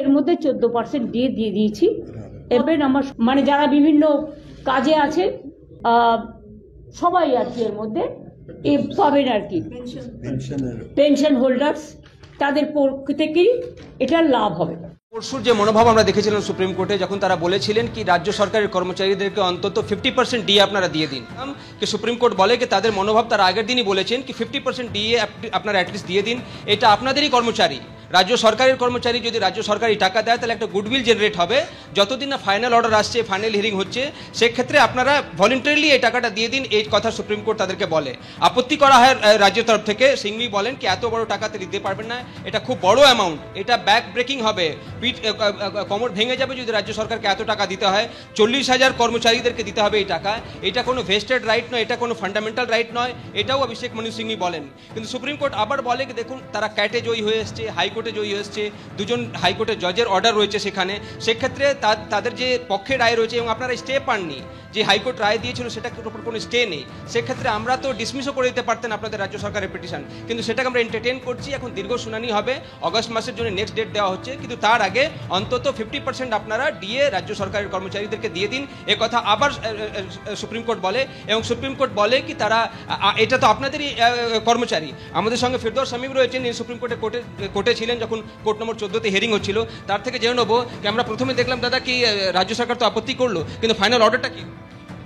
এর মধ্যে 14% ডিএ দিয়ে দিয়েছি। এবার আমার মানে যারা বিভিন্ন কাজে আছে সবাই আর কি এর মধ্যে পাবেন আর কি, পেনশন হোল্ডার্স তাদের পক্ষ থেকেই এটা লাভ হবে। পরশুর যে মনোভাব আমরা দেখেছিলাম সুপ্রিম কোর্টে, যখন তারা বলেছিলেন কি রাজ্য সরকারের কর্মচারীদেরকে অন্তত 50% ডিএ আপনারা দিয়ে দিন, কি সুপ্রিম কোর্ট বলে কি তাদের মনোভাব তারা আগের দিনই বলেছেন কি 50% ডিএ আপনারা অ্যাটলিস্ট দিয়ে দিন, এটা আপনাদেরই কর্মচারী, রাজ্য সরকারের কর্মচারী, যদি রাজ্য সরকারি টাকা দেয় তাহলে একটা গুডউইল জেনারেট হবে। যতদিন না ফাইনাল অর্ডার আসছে, ফাইনাল হিয়ারিং হচ্ছে, সেক্ষেত্রে আপনারা ভলেন্টারিলি এই টাকাটা দিয়ে দিন, এই কথা সুপ্রিম কোর্ট তাদেরকে বলে। আপত্তি করা হয় রাজ্যের তরফ থেকে, সিংভি বলেন কি এত বড় টাকা দিতে পারবেন না, এটা খুব বড় অ্যামাউন্ট, এটা ব্যাক ব্রেকিং হবে, কোমর ভেঙে যাবে যদি রাজ্য সরকারকে এত টাকা দিতে হয়। 40,000 কর্মচারীদেরকে দিতে হবে এই টাকা, এটা কোনো ভেস্টেড রাইট নয়, এটা কোনো ফান্ডামেন্টাল রাইট নয়, এটাও অভিষেক মনু সিংভি বলেন। কিন্তু সুপ্রিম কোর্ট আবার বলে কি দেখুন তারা ক্যাটে জয়ী হয়ে এসছে, হাইকোর্টে জয়ী হয়েছে, দুজন হাইকোর্টের জজের অর্ডার রয়েছে সেখানে, সেক্ষেত্রে তাদের যে পক্ষে রায় রয়েছে এবং আপনারা স্টে পাননি, যে হাইকোর্ট রায় দিয়েছিল সেটার উপর কোনো স্টে নেই, সেক্ষেত্রে আমরা তো ডিসমিসও করে দিতে পারতেন আপনাদের রাজ্য সরকারের পিটিশন, কিন্তু সেটাকে আমরা এন্টারটেইন করছি। এখন দীর্ঘ শুনানি হবে, অগস্ট মাসের জন্য নেক্সট ডেট দেওয়া হচ্ছে, কিন্তু তার আগে অন্তত 50% আপনারা ডিএ রাজ্য সরকারের কর্মচারীদেরকে দিয়ে দিন, এ কথা আবার সুপ্রিম কোর্ট বলে। এবং সুপ্রিম কোর্ট বলে কি তারা এটা তো আপনাদেরই কর্মচারী। আমাদের সঙ্গে ফিরদৌস শামীম রয়েছেন, সুপ্রিম কোর্টে ছিলেন যখন কোর্ট নম্বর 14-তে হিয়ারিং হচ্ছিল, তার থেকে জেনে নেবো কি আমরা প্রথমে দেখলাম দাদা কি রাজ্য সরকার তো আপত্তি করলো, কিন্তু ফাইনাল অর্ডারটা কি?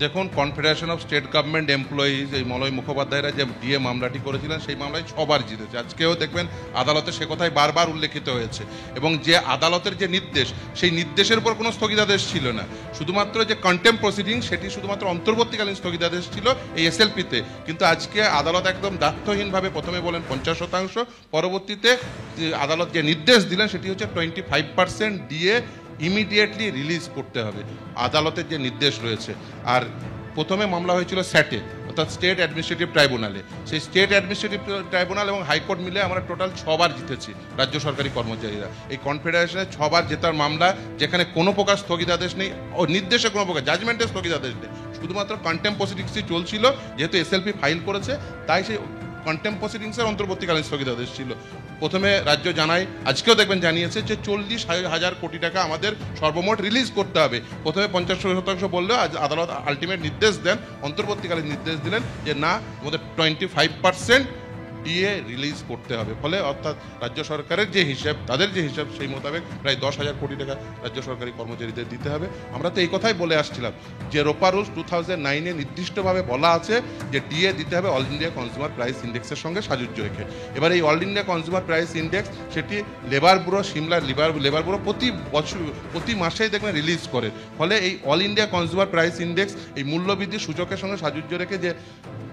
দেখুন, confederation of state government employees, এই মলয় মুখোপাধ্যায়রা যে ডিএ মামলাটি করেছিলেন সেই মামলায় 6 বার জিতেছে। আজকেও দেখবেন আদালতে সে কথাই বারবার উল্লেখিত হয়েছে, এবং যে আদালতের যে নির্দেশ, সেই নির্দেশের উপর কোনো স্থগিতাদেশ ছিল না, শুধুমাত্র যে কন্টেম্প প্রসিডিং সেটি শুধুমাত্র অন্তর্বর্তীকালীন স্থগিতাদেশ ছিল এই এসএলপিতে। কিন্তু আজকে আদালত একদম দায়িত্বহীনভাবে প্রথমে বলেন 50%, পরবর্তীতে আদালত যে নির্দেশ দিলেন সেটি হচ্ছে 25% ডিএ ইমিডিয়েটলি রিলিজ করতে হবে, আদালতের যে নির্দেশ রয়েছে। আর প্রথমে মামলা হয়েছিল স্যাটে, অর্থাৎ স্টেট অ্যাডমিনিস্ট্রেটিভ ট্রাইব্যুনালে। সেই স্টেট অ্যাডমিনিস্ট্রেটিভ ট্রাইব্যুনাল এবং হাইকোর্ট মিলে আমরা টোটাল 6 বার জিতেছি রাজ্য সরকারি কর্মচারীরা। এই কনফেডারেশনে 6 বার জেতার মামলা, যেখানে কোনো প্রকার স্থগিতাদেশ নেই, ও নির্দেশে কোনো প্রকার জাজমেন্টের স্থগিতাদেশ নেই, শুধুমাত্র কন্টেম্প প্রসিডিংসই চলছিল। যেহেতু এসএলপি ফাইল করেছে তাই সেই কন্টেম্প প্রসিডিংসের অন্তর্বর্তীকালীন স্থগিতাদেশ ছিল। প্রথমে রাজ্য জানায়, আজকেও দেখবেন জানিয়েছে যে 40,000 কোটি টাকা আমাদের সর্বমোট রিলিজ করতে হবে। প্রথমে 50% বললেও আজ আদালত আলটিমেট নির্দেশ দেন, অন্তর্বর্তীকালীন নির্দেশ দিলেন যে না, আমাদের 25% ডিএ রিলিজ করতে হবে। ফলে অর্থাৎ রাজ্য সরকারের যে হিসাব, তাদের যে হিসাব, সেই মোতাবেক প্রায় 10,000 কোটি টাকা রাজ্য সরকারি কর্মচারীদের দিতে হবে। আমরা তো এই কথাই বলে আসছিলাম যে রোপা রুলস 2009-এ নির্দিষ্টভাবে বলা আছে যে ডিএ দিতে হবে অল ইন্ডিয়া কনজিউমার প্রাইস ইন্ডেক্সের সঙ্গে সাযুজ্য রেখে। এবার এই all India consumer price index, সেটি লেবার ব্যুরো, সিমলার লেবার ব্যুরো প্রতি মাসেই দেখবেন রিলিজ করে। ফলে এই all India consumer price index এই মূল্যবৃদ্ধি সূচকের সঙ্গে সাযুজ্য রেখে যে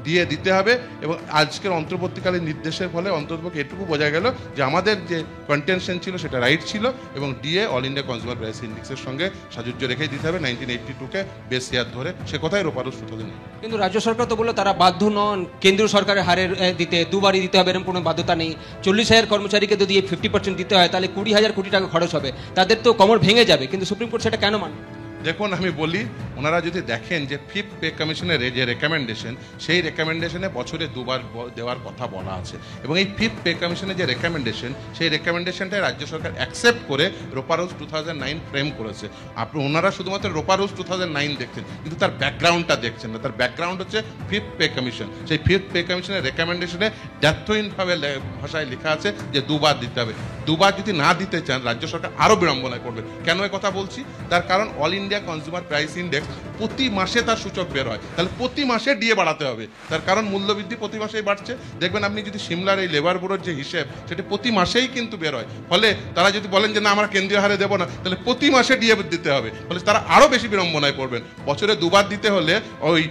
ডিএ দিতে হবে, এবং আজকের অন্তর্বর্তীকালীন নির্দেশের ফলে অন্ততপক্ষে এটুকু বোঝা গেল যে আমাদের যে কন্টেনশন ছিল সেটা রাইট ছিল, এবং DA all India consumer price ইন্ডেক্সের সঙ্গে সাযুজ্য রেখেই দিতে হবে 1982-কে বেস ইয়ার ধরে, সে কথাই রোপারুস 2009। কিন্তু রাজ্য সরকার তো বললো তারা বাধ্য নন কেন্দ্রীয় সরকারের হারের দিতে, দুবারই দিতে হবে এরকম কোনো বাধ্যতা নেই। 40,000 কর্মচারীকে যদি 50% দিতে হয় তাহলে 20,000 কোটি টাকা খরচ হবে, তাদের তো কোমর ভেঙে যাবে, কিন্তু সুপ্রিম কোর্ট সেটা কেন মানে? দেখুন, আমি বলি, ওনারা যদি দেখেন যে 5th পে কমিশনের যে রেকমেন্ডেশন, সেই রেকমেন্ডেশনে বছরে 2 বার দেওয়ার কথা বলা আছে, এবং এই 5th পে কমিশনের যে রেকমেন্ডেশন, সেই রেকমেন্ডেশনটাই রাজ্য সরকার অ্যাকসেপ্ট করে রোপা রুলস 2009 ফ্রেম করেছে। ওনারা শুধুমাত্র রোপা রুলস 2009 দেখছেন, কিন্তু তার ব্যাকগ্রাউন্ডটা দেখছেন না। তার ব্যাকগ্রাউন্ড হচ্ছে 5th পে কমিশন। সেই 5th পে কমিশনের রেকমেন্ডেশনে দ্ব্যর্থহীনভাবে ভাষায় লেখা আছে যে 2 বার দিতে হবে। 2 বার যদি না দিতে চান রাজ্য সরকার আরও বিড়ম্বনায় করবে। কেন এ কথা বলছি? তার কারণ all India consumer price index প্রতি মাসে তার সূচক বের হয়, তাহলে প্রতি মাসে ডিএ বাড়াতে হবে। তার কারণ মূল্যবৃদ্ধি প্রতি মাসেই বাড়ছে। দেখবেন আপনি যদি সিমলার এই লেবার ব্যুরোর যে হিসেব, সেটা প্রতি মাসেই কিন্তু বের হয়। ফলে তারা যদি বলেন যে না আমরা কেন্দ্রীয় হারে দেবো না, তাহলে প্রতি মাসে ডিএ দিতে হবে। ফলে তারা আরও বেশি বিড়ম্বনায় পড়বেন। বছরে 2 বার দিতে হলে ওই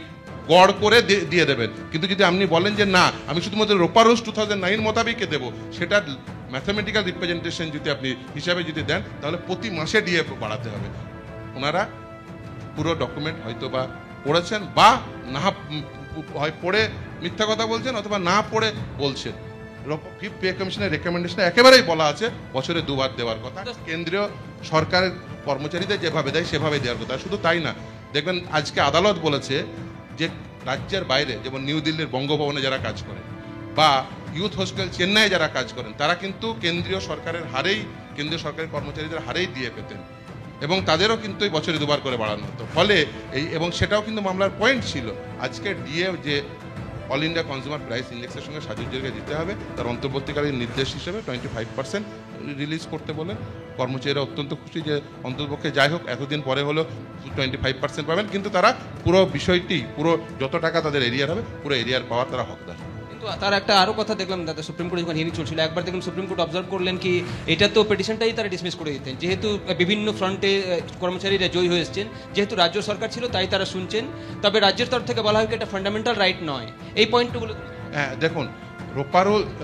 গড় করে দিয়ে দেবেন। কিন্তু যদি আপনি বলেন যে না, আমি শুধুমাত্র রোপা রুলস 2009 মোতাবেকই দেবো, সেটা ম্যাথামেটিক্যাল রিপ্রেজেন্টেশন যদি আপনি হিসাবে যদি দেন, তাহলে প্রতি মাসে ডিএ বাড়াতে হবে। ওনারা পুরো ডকুমেন্ট হয়তো বা পড়েছেন, বা না হয় পড়ে মিথ্যা কথা বলছেন, অথবা না পড়ে বলছেন। 5th পে কমিশনের রেকমেন্ডেশনে একেবারেই বলা আছে বছরে 2 বার দেওয়ার কথা। কেন্দ্রীয় সরকারের কর্মচারীদের যেভাবে দেয় সেভাবে দেওয়ার কথা। শুধু তাই না, দেখবেন আজকে আদালত বলেছে যে রাজ্যের বাইরে, যেমন নিউ দিল্লির বঙ্গভবনে যারা কাজ করেন, বা ইউথ হোস্টেল চেন্নাইয়ে যারা কাজ করেন, তারা কিন্তু কেন্দ্রীয় সরকারের হারেই কেন্দ্রীয় সরকারি কর্মচারীদের হারেই ডিএ পেতেন এবং তাদেরও কিন্তু এই বছরে 2বার করে বাড়ানো হতো। ফলে এবং সেটাও কিন্তু মামলার পয়েন্ট ছিল। আজকে ডিএ যে অল ইন্ডিয়া কনজিউমার প্রাইস ইন্ডেক্সের সঙ্গে সাজুজ্যকে দিতে হবে, তার অন্তর্বর্তীকালীন নির্দেশ হিসেবে 25% রিলিজ করতে বলেন। কর্মচারীরা অত্যন্ত খুশি যে অন্ততপক্ষে যাই হোক এতদিন পরে হলো 25% পাবেন, কিন্তু তারা পুরো বিষয়টি পুরো যত টাকা তাদের এরিয়ার হবে পুরো এরিয়ার পাওয়ার তারা হকদার। কিন্তু তার একটা আরো কথা দেখলাম দাদা, সুপ্রিম কোর্টে যখন হিয়ারিং চলছিল একবার দেখলাম সুপ্রিম কোর্ট অবজার্ভ করলেন কি এটা তো পিটিশনটাই তারা ডিসমিস করে দিতেন, যেহেতু বিভিন্ন ফ্রন্টে কর্মচারীরা জয়ী হয়ে এসেছেন, যেহেতু রাজ্য সরকার ছিল তাই তারা শুনছেন, তবে রাজ্যের তরফ থেকে বলা হয় এটা ফান্ডামেন্টাল রাইট নয়। এই পয়েন্টগুলো হ্যাঁ দেখুন,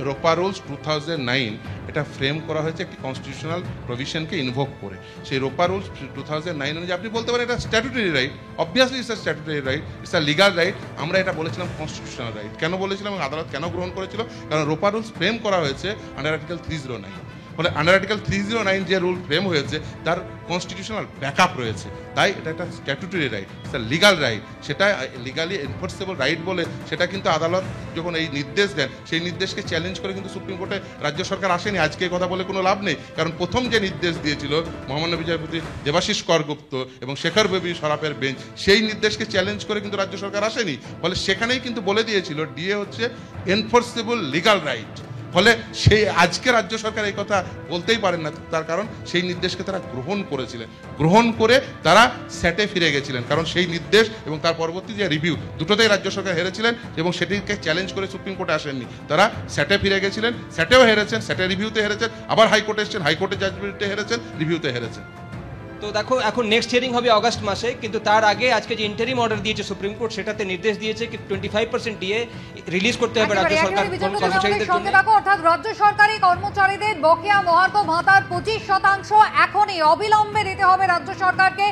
রোপা রুলস 2009 এটা ফ্রেম করা হয়েছে একটি কনস্টিটিউশনাল প্রভিশনকে ইনভোক করে। সেই রোপা রুলস 2009 অনুযায়ী আপনি বলতে পারেন এটা statutory right, obviously it's a statutory right, it's a legal right. আমরা এটা বলেছিলাম কনস্টিটিউশনাল রাইট। কেন বলেছিলাম এবং আদালত কেন গ্রহণ করেছিল? কারণ রোপা রুলস ফ্রেম করা হয়েছে আন্ডার আর্টিকেল 309। ফলে আন্ডার আর্টিকেল 309 যে রুল ফ্রেম হয়েছে তার কনস্টিটিউশনাল ব্যাকআপ রয়েছে, তাই এটা একটা statutory right, it's a legal right. সেটা লিগালি এনফোর্সেবল রাইট বলে সেটা কিন্তু আদালত যখন এই নির্দেশ দেন সেই নির্দেশকে চ্যালেঞ্জ করে কিন্তু সুপ্রিম কোর্টে রাজ্য সরকার আসেনি। আজকে এই কথা বলে কোনো লাভ নেই, কারণ প্রথম যে নির্দেশ দিয়েছিল মহামান্য বিচারপতি দেবাশিস করগুপ্ত এবং শেখর বেবি সরাফের বেঞ্চ, সেই নির্দেশকে চ্যালেঞ্জ করে কিন্তু রাজ্য সরকার আসেনি। ফলে সেখানেই কিন্তু বলে দিয়েছিল ডিএ হচ্ছে এনফোর্সেবল লিগাল রাইট। ফলে সেই আজকে রাজ্য সরকার এই কথা বলতেই পারেন না, তার কারণ সেই নির্দেশকে তারা গ্রহণ করেছিলেন, গ্রহণ করে তারা স্যাটে ফিরে গেছিলেন। কারণ সেই নির্দেশ এবং তার পরবর্তী যে রিভিউ দুটোতেই রাজ্য সরকার হেরেছিলেন এবং সেটিকে চ্যালেঞ্জ করে সুপ্রিম কোর্টে আসেননি, তারা স্যাটে ফিরে গেছিলেন, স্যাটেও হেরেছেন, স্যাটে রিভিউতে হেরেছেন, আবার হাইকোর্টে এসেছেন, হাইকোর্টে জাজমেন্টে হেরেছেন, রিভিউতে হেরেছেন। তো দেখো এখন নেক্সট হিয়ারিং হবে অগস্ট মাসে, কিন্তু তার আগে আজকে যে ইন্টারিম অর্ডার দিয়েছে সুপ্রিম কোর্ট সেটাতে নির্দেশ দিয়েছে কি 25% ডিএ রিলিজ করতে হবে রাজ্য সরকার কর্মচারীদের জন্য। অর্থাৎ রাজ্য সরকারি কর্মচারীদের বকেয়া মহার্ঘ ভাতার 25% এখনই অবিলম্বে দিতে হবে রাজ্য সরকারকে।